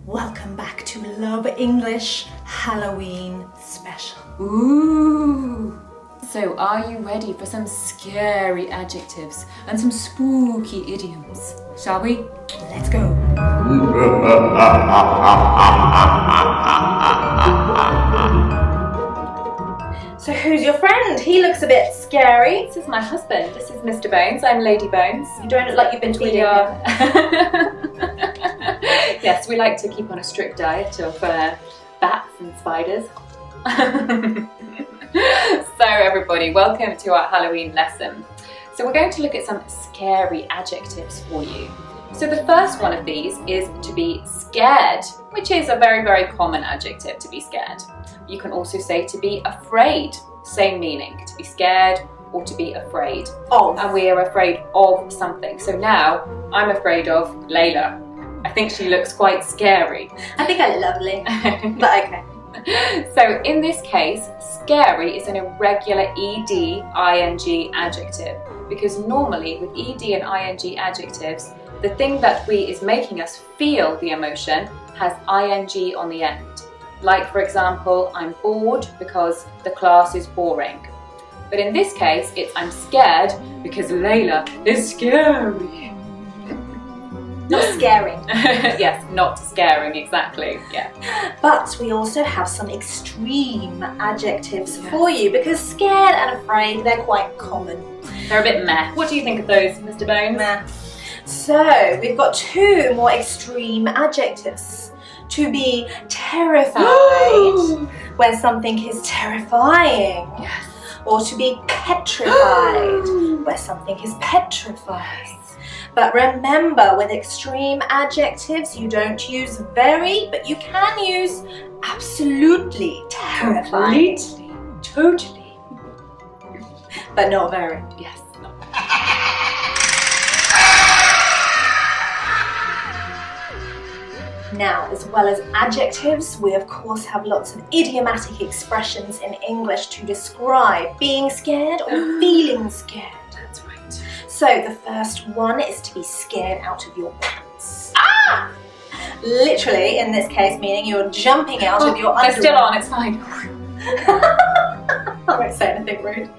Welcome back to Love English Halloween special. Ooh! So are you ready for some scary adjectives and some spooky idioms? Shall we? Let's go. So who's your friend? He looks a bit scary. This is my husband. This is Mr. Bones. I'm Lady Bones. You don't look like you've been tweeting him. Yes, we like to keep on a strict diet of bats and spiders. So everybody, welcome to our Halloween lesson. So we're going to look at some scary adjectives for you. So the first one of these is to be scared, which is a very, very common adjective, to be scared. You can also say to be afraid, same meaning, to be scared or to be afraid. And we are afraid of something. So now I'm afraid of Leila. I think she looks quite scary. I think I look lovely, but okay. So in this case, scary is an irregular ed, ing adjective, because normally with ed and ing adjectives, the thing that is making us feel the emotion has ing on the end. Like, for example, I'm bored because the class is boring. But in this case, it's I'm scared because Leila is scary. Not scaring. Yes, not scaring, exactly. Yeah. But we also have some extreme adjectives for you, because scared and afraid, they're quite common. They're a bit meh. What do you think of those, Mr. Bones? Meh. So we've got two more extreme adjectives. To be terrified, when something is terrifying. Yes. Or to be petrified, where something is petrified. But remember, with extreme adjectives, you don't use very, but you can use absolutely terrifying. Completely, totally. But not very. Yes. No. Now, as well as adjectives, we of course have lots of idiomatic expressions in English to describe being scared or feeling scared. That's right. So the first one is to be scared out of your pants. Ah! Literally, in this case, meaning you're jumping out of your underwear. They're still on, it's fine. I won't say anything rude.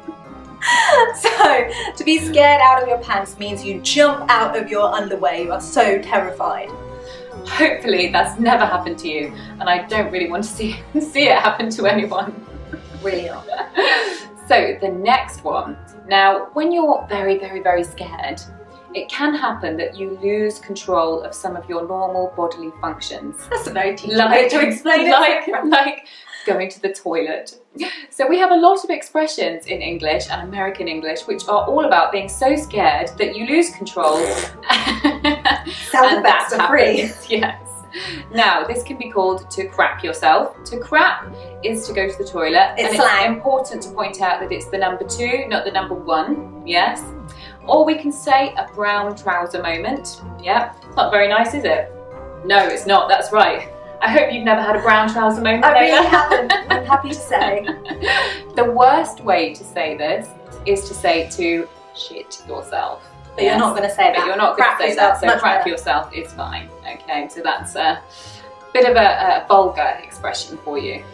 So, to be scared out of your pants means you jump out of your underwear. You are so terrified. Hopefully that's never happened to you, and I don't really want to see it happen to anyone. Really not. So the next one. Now, when you're very, very, very scared, it can happen that you lose control of some of your normal bodily functions. That's a very teachable way to explain it. Like going to the toilet. So we have a lot of expressions in English and American English which are all about being so scared that you lose control. Sound effects are free. Yes. Now, this can be called to crap yourself. To crap is to go to the toilet. It's slang. It's important to point out that it's the number 2, not the number 1. Yes. Or we can say a brown trouser moment. Yeah. It's not very nice, is it? No, it's not. That's right. I hope you've never had a brown trouser moment. I really haven't. I'm happy to say. The worst way to say this is to say to shit yourself. But you're not going to say that. But you're not going to say that, so crap yourself is fine. Okay, so that's a bit of a vulgar expression for you.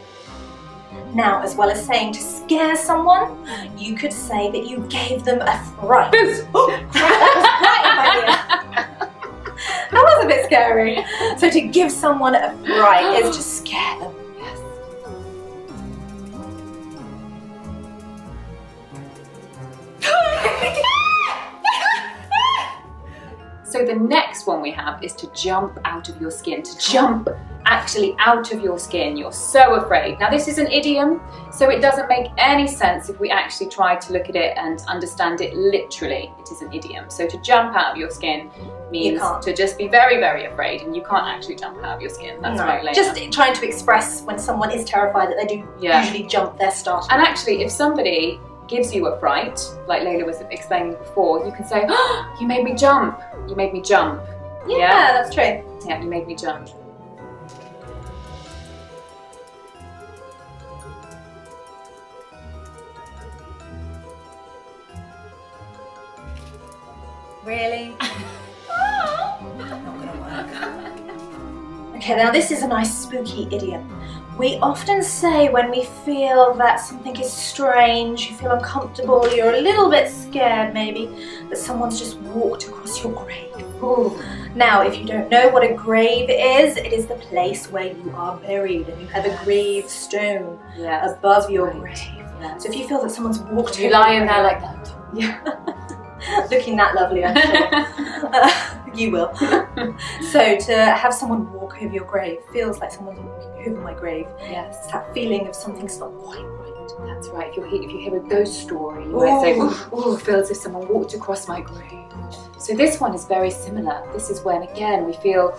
Now, as well as saying to scare someone, you could say that you gave them a fright. That was a bit scary. So to give someone a fright is to scare them. Yes. So the next one we have is to jump out of your skin. To jump actually out of your skin. You're so afraid. Now this is an idiom, so it doesn't make any sense if we actually try to look at it and understand it literally. It is an idiom. So to jump out of your skin means to just be very, very afraid, and you can't actually jump out of your skin. That's right, Leila. Just trying to express when someone is terrified that they do usually jump their start. And actually, if somebody gives you a fright, like Leila was explaining before, you can say, oh, you made me jump. You made me jump. Yeah, that's true. Yeah, you made me jump. Really? Not gonna work. Okay, now this is a nice spooky idiom. We often say when we feel that something is strange, you feel uncomfortable, you're a little bit scared maybe, that someone's just walked across your grave. Ooh. Now, if you don't know what a grave is, it is the place where you are buried and you have a gravestone above your grave. Yes. So if you feel that someone's walked you lie in there like that. Yeah. Looking that lovely, I'm sure. You will. So to have someone walk over your grave feels like someone's walking over my grave. Yes. It's that feeling of something's not quite right. That's right. If you hear a ghost story, you might say, "Oh, it feels as if someone walked across my grave." So this one is very similar. This is when again we feel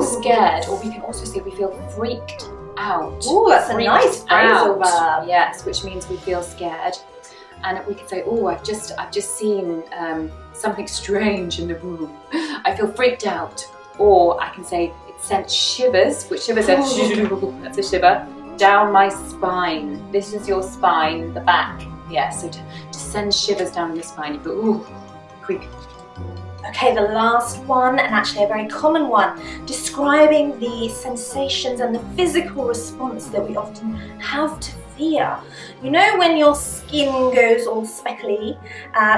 scared, or we can also say we feel freaked out. Oh, that's a nice phrasal verb. Yes, which means we feel scared. And we could say, "Oh, I've just seen something strange in the room. I feel freaked out." Or I can say, "It sent shivers," which shivers are that's a shiver, "down my spine." This is your spine, the back. Yeah, so to send shivers down your spine, you go, "Ooh, creepy." Okay, the last one, and actually a very common one, describing the sensations and the physical response that we often have to fear. You know when your skin goes all speckly,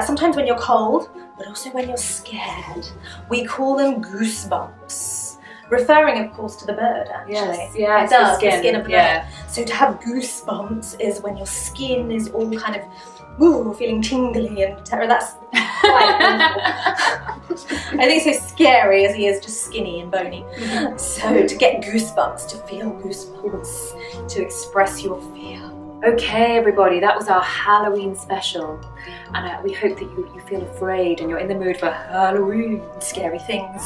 sometimes when you're cold, but also when you're scared. We call them goosebumps. Referring, of course, to the bird, actually. Yes, it does, the skin of the bird. Yeah. So to have goosebumps is when your skin is all kind of, feeling tingly and terror. That's quite wonderful. I think so scary as he is just skinny and bony. So to get goosebumps, to feel goosebumps, to express your fear. Okay, everybody, that was our Halloween special. And we hope that you feel afraid and you're in the mood for Halloween. Scary things.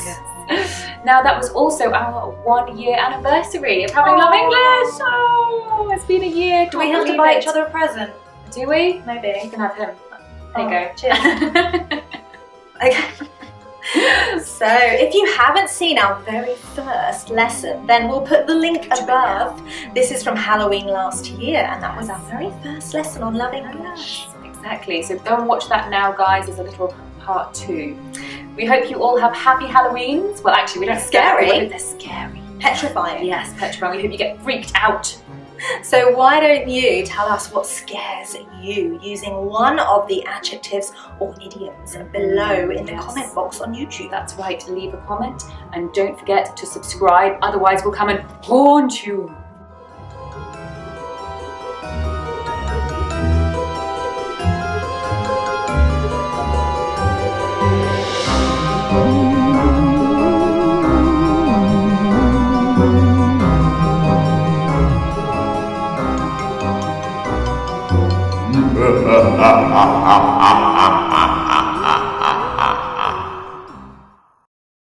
Yes. Now, that was also our 1-year anniversary of having Love English. Oh, it's been a year. Do we have to buy each other a present? Do we? Maybe. You can have him. There you go. Cheers. Okay. So, if you haven't seen our very first lesson, then we'll put the link above. This is from Halloween last year, and that was our very first lesson on Love English. Exactly. So go and watch that now, guys. There's a little part 2. We hope you all have happy Halloweens. Well, actually, we don't scary. They're scary. Petrifying. Yes, petrifying. We hope you get freaked out. So why don't you tell us what scares you using one of the adjectives or idioms below in the comment box on YouTube. That's right, leave a comment and don't forget to subscribe, otherwise we'll come and haunt you. Ha ha ha ha ha ha.